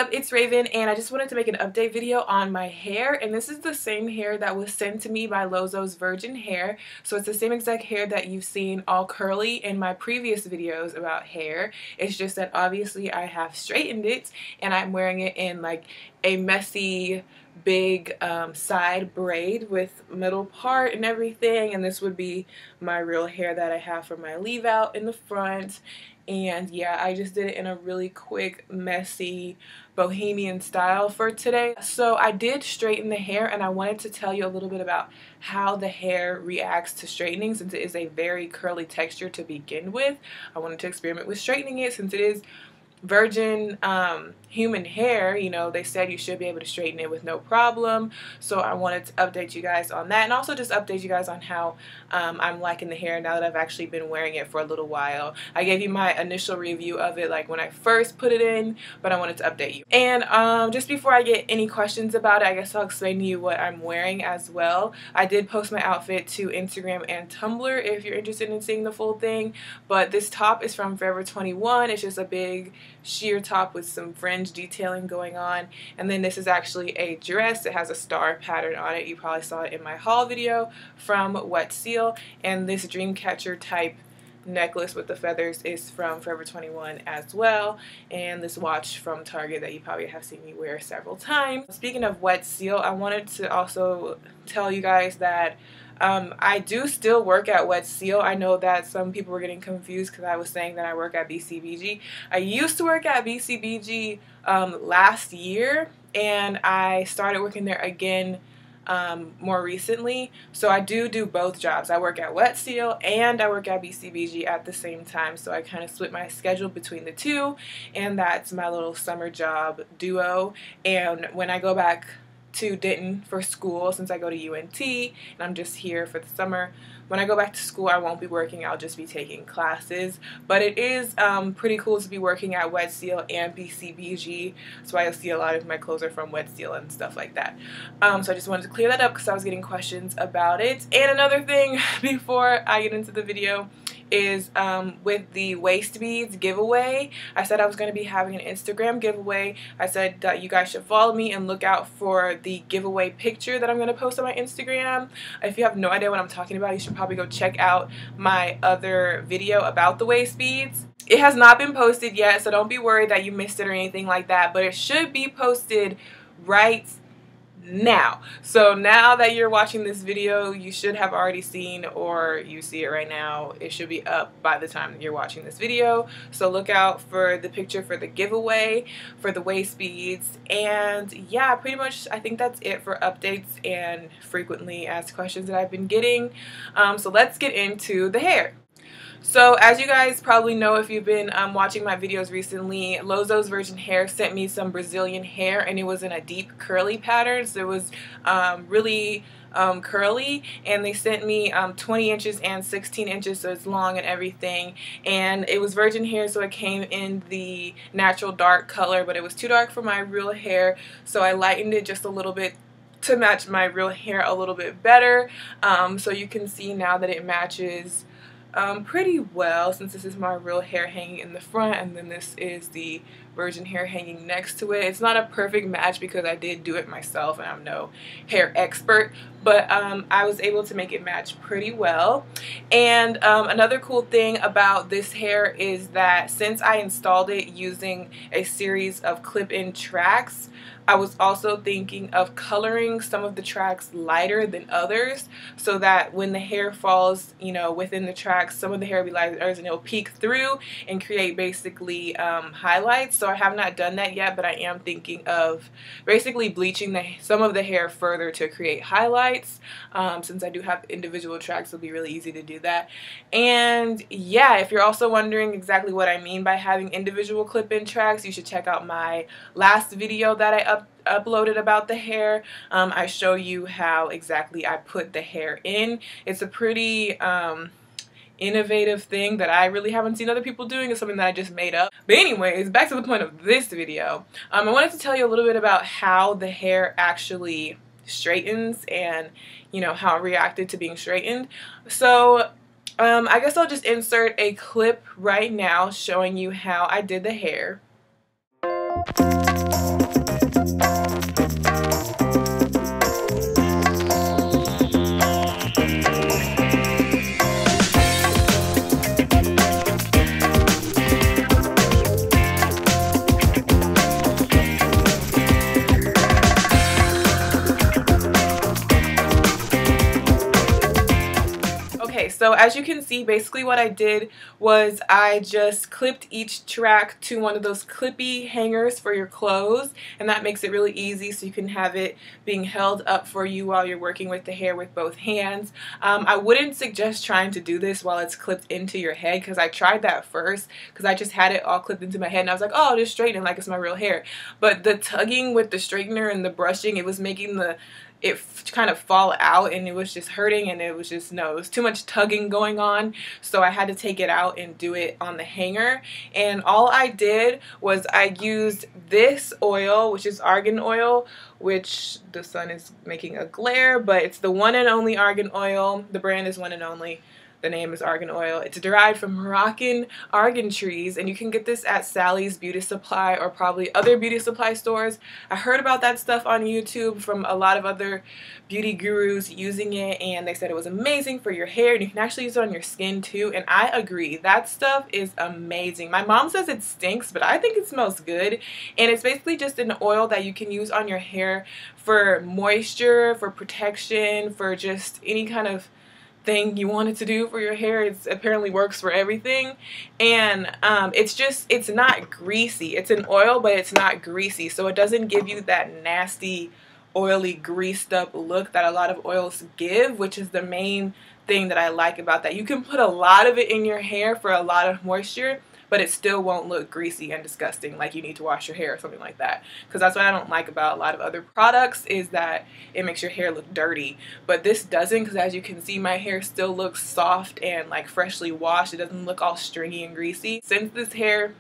up? It's Raven, and I just wanted to make an update video on my hair, and this is the same hair that was sent to me by Lozo's Virgin Hair. So it's the same exact hair that you've seen all curly in my previous videos about hair. It's just that obviously I have straightened it and I'm wearing it in like a messy big side braid with middle part and everything, and this would be my real hair that I have for my leave out in the front. And yeah, I just did it in a really quick, messy, bohemian style for today. So I did straighten the hair, and I wanted to tell you a little bit about how the hair reacts to straightening, since it is a very curly texture to begin with. I wanted to experiment with straightening it since it is virgin human hair. You know, they said you should be able to straighten it with no problem, so I wanted to update you guys on that, and also just update you guys on how I'm liking the hair now that I've actually been wearing it for a little while. I gave you my initial review of it like when I first put it in, but I wanted to update you. And just before I get any questions about it, I guess I'll explain to you what I'm wearing as well. I did post my outfit to Instagram and Tumblr if you're interested in seeing the full thing, but this top is from Forever 21. It's just a big sheer top with some fringe detailing going on, and then this is actually a dress. It has a star pattern on it. You probably saw it in my haul video from Wet Seal, and this Dreamcatcher type necklace with the feathers is from Forever 21 as well, and this watch from Target that you probably have seen me wear several times. Speaking of Wet Seal, I wanted to also tell you guys that I do still work at Wet Seal. I know that some people were getting confused because I was saying that I work at BCBG. I used to work at BCBG last year, and I started working there again more recently. So I do both jobs. I work at Wet Seal and I work at BCBG at the same time. So I kind of split my schedule between the two, and that's my little summer job duo. And when I go back to Denton for school, since I go to UNT and I'm just here for the summer, when I go back to school I won't be working, I'll just be taking classes. But it is pretty cool to be working at Wet Seal and BCBG, so you'll see a lot of my clothes are from Wet Seal and stuff like that. So I just wanted to clear that up because I was getting questions about it. And another thing before I get into the video is with the waist beads giveaway. I said I was going to be having an Instagram giveaway. I said that you guys should follow me and look out for the giveaway picture that I'm going to post on my Instagram. If you have no idea what I'm talking about, you should probably go check out my other video about the waist beads. It has not been posted yet, so don't be worried that you missed it or anything like that, but it should be posted right now. So now that you're watching this video, you should have already seen, or you see it right now. It should be up by the time that you're watching this video. So look out for the picture for the giveaway for the waist beads. And yeah, pretty much I think that's it for updates and frequently asked questions that I've been getting. So let's get into the hair. So as you guys probably know if you've been watching my videos recently, Lozo's Virgin Hair sent me some Brazilian hair, and it was in a deep curly pattern, so it was really curly, and they sent me 20 inches and 16 inches, so it's long and everything. And it was virgin hair, so it came in the natural dark color, but it was too dark for my real hair, so I lightened it just a little bit to match my real hair a little bit better. So you can see now that it matches pretty well, since this is my real hair hanging in the front and then this is the virgin hair hanging next to it. It's not a perfect match because I did do it myself and I'm no hair expert, but I was able to make it match pretty well. And another cool thing about this hair is that since I installed it using a series of clip-in tracks, I was also thinking of coloring some of the tracks lighter than others, so that when the hair falls, you know, within the tracks, some of the hair will be lighter than others, and it'll peek through and create basically highlights. So I have not done that yet, but I am thinking of basically bleaching some of the hair further to create highlights. Since I do have individual tracks, it'll be really easy to do that. And yeah, if you're also wondering exactly what I mean by having individual clip-in tracks, you should check out my last video that I uploaded about the hair. I show you how exactly I put the hair in. It's a pretty innovative thing that I really haven't seen other people doing. It's something that I just made up. But anyways, back to the point of this video. I wanted to tell you a little bit about how the hair actually straightens and, you know, how it reacted to being straightened. So I guess I'll just insert a clip right now showing you how I did the hair. Okay, so as you can see, basically what I did was I just clipped each track to one of those clippy hangers for your clothes, and that makes it really easy so you can have it being held up for you while you're working with the hair with both hands. I wouldn't suggest trying to do this while it's clipped into your head, because I tried that first because I just had it all clipped into my head and I was like, oh, I'll just straighten it like it's my real hair. But the tugging with the straightener and the brushing, it was making it kind of fall out, and it was just hurting, and it was just, no, it was too much tugging going on, so I had to take it out and do it on the hanger. And all I did was I used this oil, which is argan oil, which the sun is making a glare, but it's the one and only argan oil. The brand is One and Only. The name is argan oil. It's derived from Moroccan argan trees, and you can get this at Sally's Beauty Supply or probably other beauty supply stores. I heard about that stuff on YouTube from a lot of other beauty gurus using it, and they said it was amazing for your hair, and you can actually use it on your skin too, and I agree. That stuff is amazing. My mom says it stinks, but I think it smells good, and it's basically just an oil that you can use on your hair for moisture, for protection, for just any kind of thing you want it to do for your hair. It apparently works for everything, and it's not greasy. It's an oil, but it's not greasy, so it doesn't give you that nasty, oily, greased up look that a lot of oils give, which is the main thing that I like about that. You can put a lot of it in your hair for a lot of moisture, but it still won't look greasy and disgusting like you need to wash your hair or something like that. Because that's what I don't like about a lot of other products, is that it makes your hair look dirty. But this doesn't, because as you can see, my hair still looks soft and like freshly washed. It doesn't look all stringy and greasy. Since this hair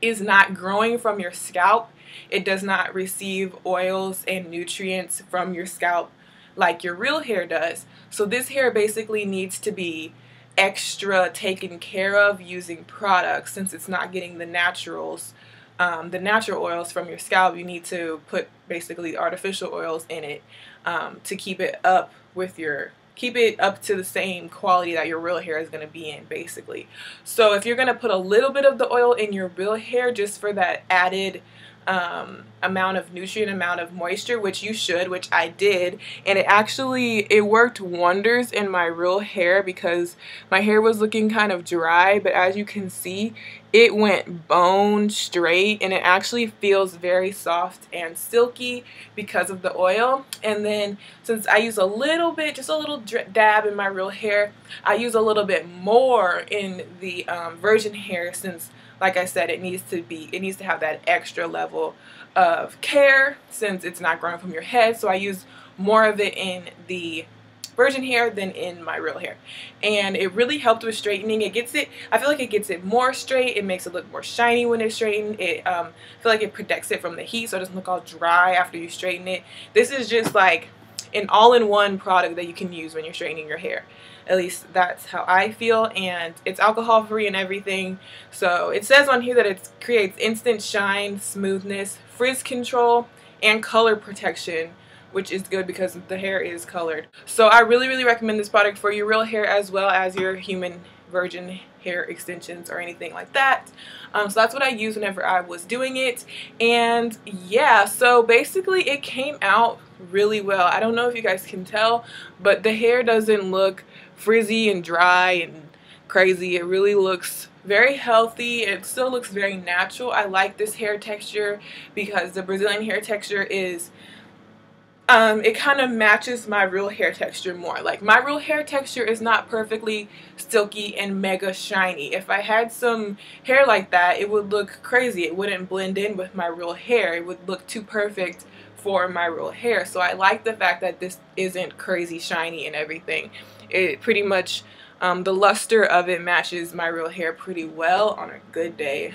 is not growing from your scalp, it does not receive oils and nutrients from your scalp like your real hair does. So this hair basically needs to be extra taken care of using products. Since it's not getting the naturals, the natural oils from your scalp, you need to put basically artificial oils in it to keep it up to the same quality that your real hair is going to be in, basically. So if you're going to put a little bit of the oil in your real hair just for that added amount of nutrient, amount of moisture, which you should, which I did, and it worked wonders in my real hair, because my hair was looking kind of dry, but as you can see, it went bone straight, and it actually feels very soft and silky because of the oil. And then since I use a little bit, just a little dab in my real hair, I use a little bit more in the virgin hair, since like I said, it needs to have that extra level of care since it's not growing from your head. So I use more of it in the virgin hair than in my real hair, and it really helped with straightening. I feel like it gets it more straight. It makes it look more shiny when it's straightened. I feel like it protects it from the heat, so it doesn't look all dry after you straighten it. This is just like an all-in-one product that you can use when you're straightening your hair. At least that's how I feel, and it's alcohol free and everything. So it says on here that it creates instant shine, smoothness, frizz control, and color protection, which is good because the hair is colored. So I really, really recommend this product for your real hair as well as your human virgin hair extensions or anything like that. So that's what I used whenever I was doing it. And yeah, so basically it came out really well. I don't know if you guys can tell, but the hair doesn't look frizzy and dry and crazy. It really looks very healthy. It still looks very natural. I like this hair texture because the Brazilian hair texture is it kind of matches my real hair texture more. Like, my real hair texture is not perfectly silky and mega shiny. If I had some hair like that, it would look crazy. It wouldn't blend in with my real hair. It would look too perfect for my real hair. So I like the fact that this isn't crazy shiny and everything. It pretty much, the luster of it matches my real hair pretty well on a good day.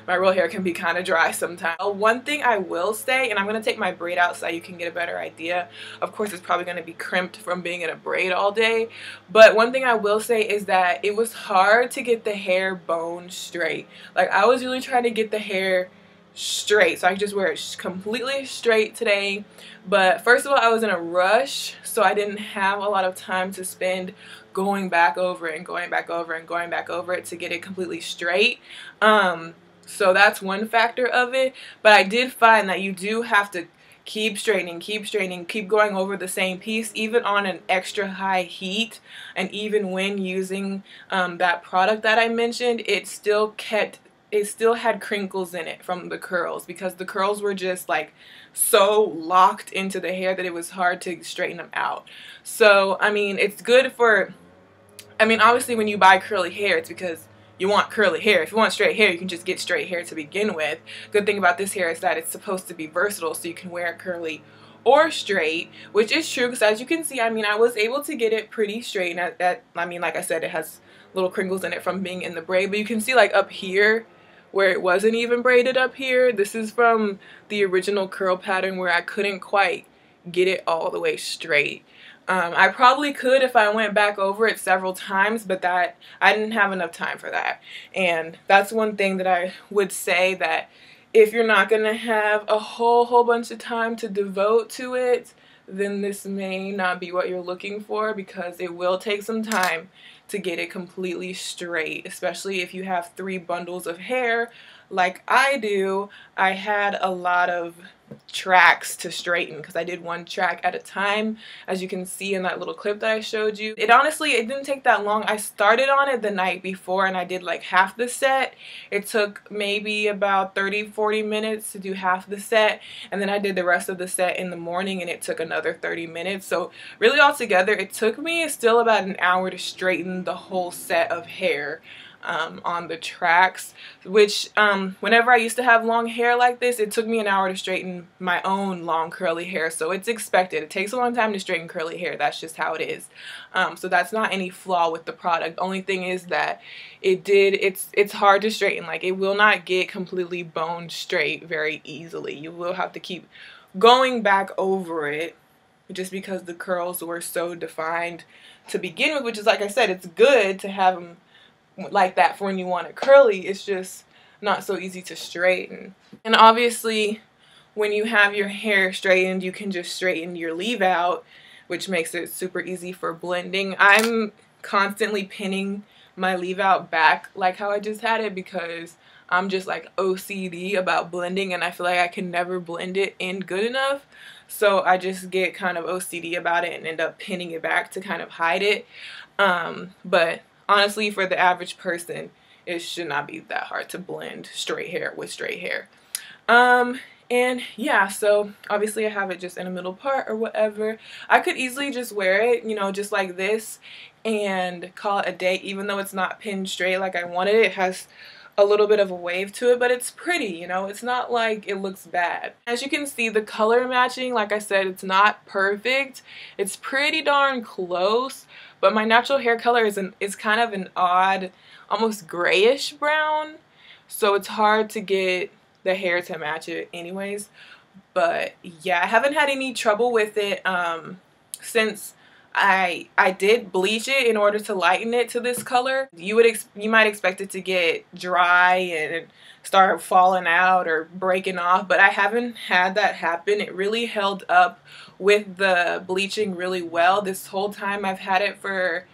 My real hair can be kind of dry sometimes. One thing I will say, and I'm going to take my braid out so you can get a better idea. Of course, it's probably going to be crimped from being in a braid all day. But one thing I will say is that it was hard to get the hair bone straight. Like, I was really trying to get the hair straight so I could just wear it completely straight today. But first of all, I was in a rush, so I didn't have a lot of time to spend going back over it and going back over and going back over it to get it completely straight. So that's one factor of it, but I did find that you do have to keep straightening, keep going over the same piece, even on an extra high heat. And even when using that product that I mentioned, it still had crinkles in it from the curls, because the curls were just like so locked into the hair that it was hard to straighten them out. So I mean, it's good for, I mean, obviously when you buy curly hair, it's because you want curly hair. If you want straight hair, you can just get straight hair to begin with. Good thing about this hair is that it's supposed to be versatile, so you can wear it curly or straight, which is true, because as you can see, I mean, I was able to get it pretty straight. And I mean, like I said, it has little crinkles in it from being in the braid, but you can see like up here where it wasn't even braided up here. This is from the original curl pattern where I couldn't quite get it all the way straight. I probably could if I went back over it several times, but that I didn't have enough time for that. And that's one thing that I would say, that if you're not going to have a whole bunch of time to devote to it, then this may not be what you're looking for, because it will take some time to get it completely straight, especially if you have 3 bundles of hair like I do. I had a lot of tracks to straighten because I did 1 track at a time, as you can see in that little clip that I showed you. It didn't take that long. I started on it the night before and I did like half the set. It took maybe about 30-40 minutes to do half the set, and then I did the rest of the set in the morning and it took another 30 minutes. So really altogether it took me still about an hour to straighten the whole set of hair on the tracks, which whenever I used to have long hair like this, it took me an hour to straighten my own long curly hair. So it's expected. It takes a long time to straighten curly hair. That's just how it is. So that's not any flaw with the product. Only thing is that it's hard to straighten. Like, it will not get completely bone straight very easily. You will have to keep going back over it, just because the curls were so defined to begin with, which is, like I said, it's good to have them like that for when you want it curly. It's just not so easy to straighten. And obviously when you have your hair straightened, you can just straighten your leave out, which makes it super easy for blending. I'm constantly pinning my leave out back like how I just had it, because I'm just like OCD about blending and I feel like I can never blend it in good enough. So I just get kind of OCD about it and end up pinning it back to kind of hide it. But honestly, for the average person, it should not be that hard to blend straight hair with straight hair. And yeah, so obviously I have it just in a middle part or whatever. I could easily just wear it, you know, just like this and call it a day, even though it's not pinned straight like I wanted it. It has a little bit of a wave to it, but it's pretty, you know, it's not like it looks bad. As you can see, the color matching, like I said, it's not perfect. It's pretty darn close, but my natural hair color is kind of an odd, almost grayish brown, so it's hard to get the hair to match it anyways. But yeah, I haven't had any trouble with it since I did bleach it in order to lighten it to this color. You might expect it to get dry and start falling out or breaking off, but I haven't had that happen. It really held up with the bleaching really well this whole time. I've had it for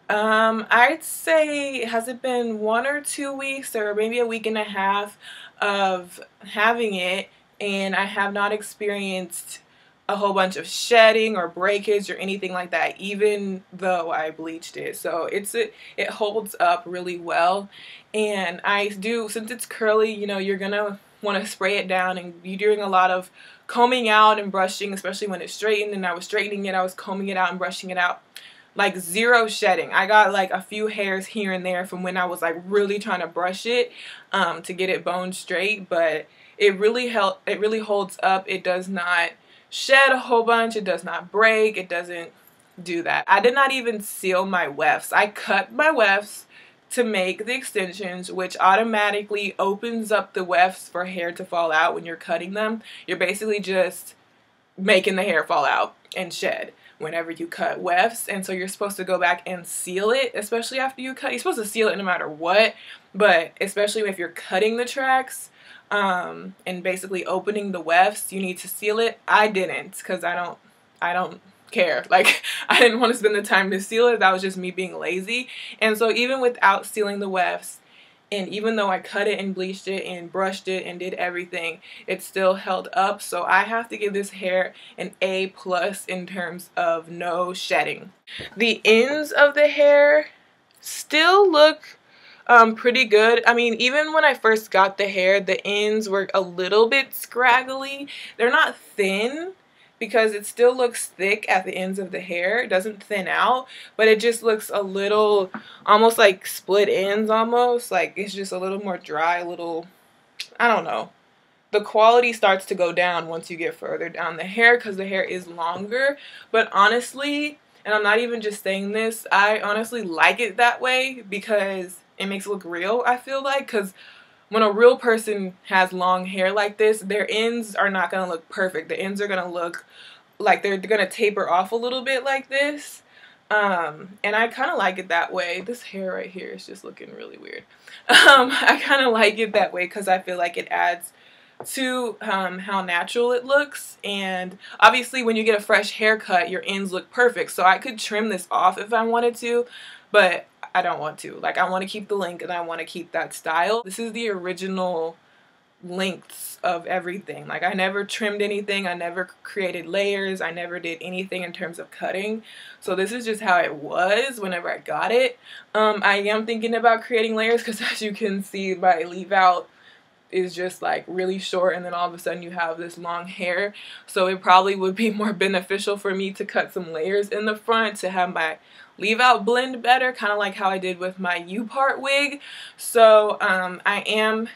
I'd say, has it been 1 or 2 weeks or maybe a week and a half of having it, and I have not experienced a whole bunch of shedding or breakage or anything like that, even though I bleached it. So it holds up really well. And I do, since it's curly, you know, you're gonna want to spray it down, and you're doing a lot of combing out and brushing, especially when it's straightened. And I was straightening it, I was combing it out and brushing it out. Like, zero shedding. I got like a few hairs here and there from when I was like really trying to brush it to get it bone straight, but it really holds up. It does not shed a whole bunch, it does not break, it doesn't do that. I did not even seal my wefts. I cut my wefts to make the extensions, which automatically opens up the wefts for hair to fall out when you're cutting them. You're basically just making the hair fall out and shed whenever you cut wefts, and so you're supposed to go back and seal it, especially after you cut. You're supposed to seal it no matter what, but especially if you're cutting the tracks and basically opening the wefts, you need to seal it. I didn't, because I don't care. Like, I didn't want to spend the time to seal it. That was just me being lazy. And so even without sealing the wefts, And even though I cut it and bleached it and brushed it and did everything, it still held up. So I have to give this hair an A+ in terms of no shedding. The ends of the hair still look pretty good. I mean, even when I first got the hair, the ends were a little bit scraggly. They're not thin, because it still looks thick at the ends of the hair. It doesn't thin out, but it just looks a little, almost like split ends almost. Like it's just a little more dry, a little, I don't know. The quality starts to go down once you get further down the hair because the hair is longer. But honestly, and I'm not even just saying this, I honestly like it that way because it makes it look real, I feel like. Because when a real person has long hair like this, their ends are not going to look perfect. The ends are going to look like they're going to taper off a little bit like this. And I kind of like it that way. This hair right here is just looking really weird. I kind of like it that way because I feel like it adds to how natural it looks. And obviously when you get a fresh haircut, your ends look perfect. So I could trim this off if I wanted to, but I don't want to. Like, I want to keep the length and I want to keep that style. This is the original lengths of everything. Like, I never trimmed anything. I never created layers. I never did anything in terms of cutting. So this is just how it was whenever I got it. I am thinking about creating layers because as you can see, my leave out is just like really short, and then all of a sudden you have this long hair. So it probably would be more beneficial for me to cut some layers in the front to have my leave out blend better, kind of like how I did with my U-part wig. So I am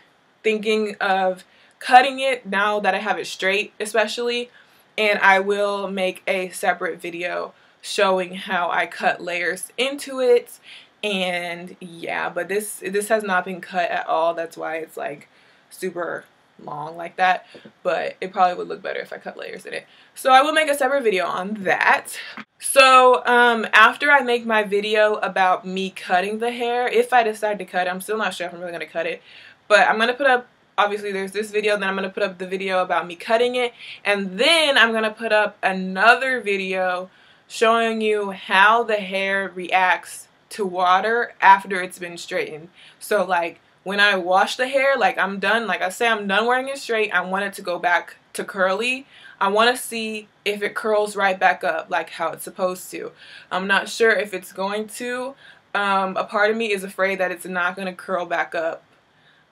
thinking of cutting it now that I have it straight, especially, and I will make a separate video showing how I cut layers into it. And yeah, but this has not been cut at all. That's why it's like super long like that, but it probably would look better if I cut layers in it. So I will make a separate video on that. So after I make my video about me cutting the hair, if I decide to cut it, I'm still not sure if I'm really going to cut it, but I'm going to put up, obviously there's this video, then I'm going to put up the video about me cutting it, and then I'm going to put up another video showing you how the hair reacts to water after it's been straightened. So like when I wash the hair, like I'm done, like I say, I'm done wearing it straight. I want it to go back to curly. I want to see if it curls right back up like how it's supposed to. I'm not sure if it's going to. A part of me is afraid that it's not going to curl back up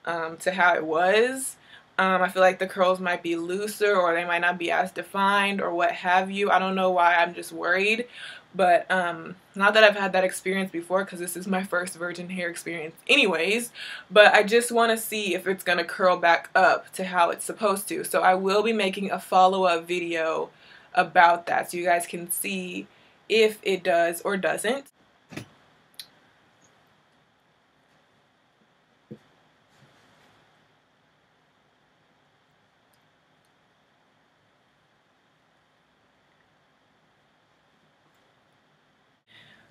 to how it was. I feel like the curls might be looser, or they might not be as defined, or what have you. I don't know why, I'm just worried. But not that I've had that experience before, because this is my first virgin hair experience anyways, but I just want to see if it's going to curl back up to how it's supposed to. So I will be making a follow-up video about that so you guys can see if it does or doesn't.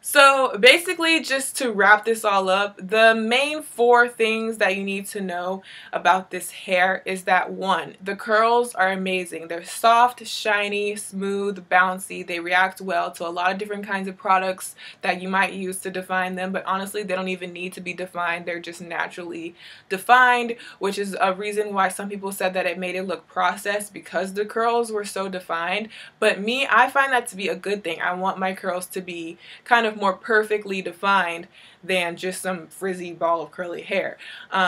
So basically, just to wrap this all up, the main 4 things that you need to know about this hair is that 1, the curls are amazing. They're soft, shiny, smooth, bouncy. They react well to a lot of different kinds of products that you might use to define them, but honestly, they don't even need to be defined. They're just naturally defined, which is a reason why some people said that it made it look processed because the curls were so defined. But me, I find that to be a good thing. I want my curls to be kind of more perfectly defined than just some frizzy ball of curly hair.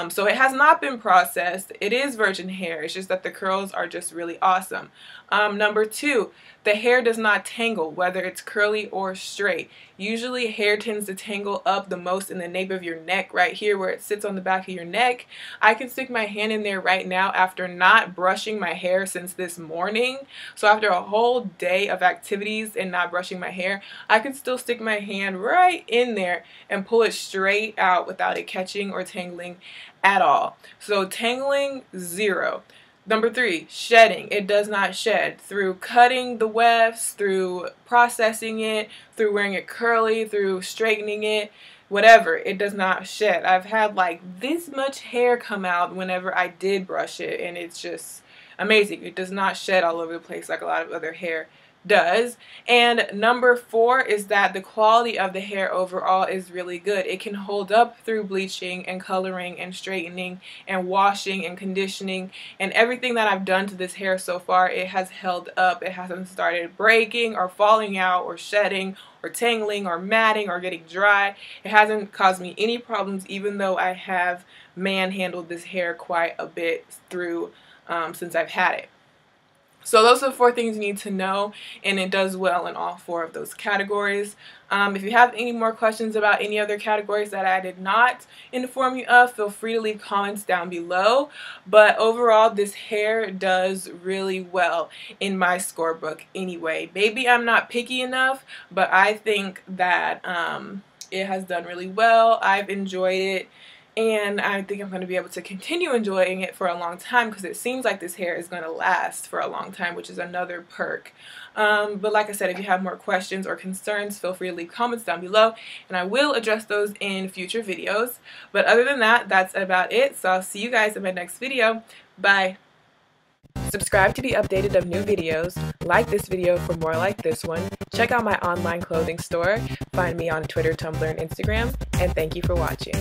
So it has not been processed. It is virgin hair. It's just that the curls are just really awesome. Number 2, the hair does not tangle, whether it's curly or straight. Usually hair tends to tangle up the most in the nape of your neck, right here where it sits on the back of your neck. I can stick my hand in there right now after not brushing my hair since this morning. So after a whole day of activities and not brushing my hair, I can still stick my hand right in there and pull it straight out without it catching or tangling at all. So tangling, 0. Number 3, shedding. It does not shed. Through cutting the wefts, through processing it, through wearing it curly, through straightening it, whatever, it does not shed. I've had like this much hair come out whenever I did brush it, and it's just amazing. It does not shed all over the place like a lot of other hair does. And number 4 is that the quality of the hair overall is really good. It can hold up through bleaching and coloring and straightening and washing and conditioning, and everything that I've done to this hair so far, it has held up. It hasn't started breaking or falling out or shedding or tangling or matting or getting dry. It hasn't caused me any problems, even though I have manhandled this hair quite a bit through since I've had it. So those are the 4 things you need to know, and it does well in all 4 of those categories. If you have any more questions about any other categories that I did not inform you of, feel free to leave comments down below. But overall, this hair does really well in my scorebook anyway. Maybe I'm not picky enough, but I think that it has done really well. I've enjoyed it. And I think I'm going to be able to continue enjoying it for a long time, because it seems like this hair is going to last for a long time, which is another perk. But like I said, if you have more questions or concerns, feel free to leave comments down below, and I will address those in future videos. But other than that, that's about it. So I'll see you guys in my next video. Bye! Subscribe to be updated of new videos, like this video for more like this one, check out my online clothing store, find me on Twitter, Tumblr, and Instagram, and thank you for watching.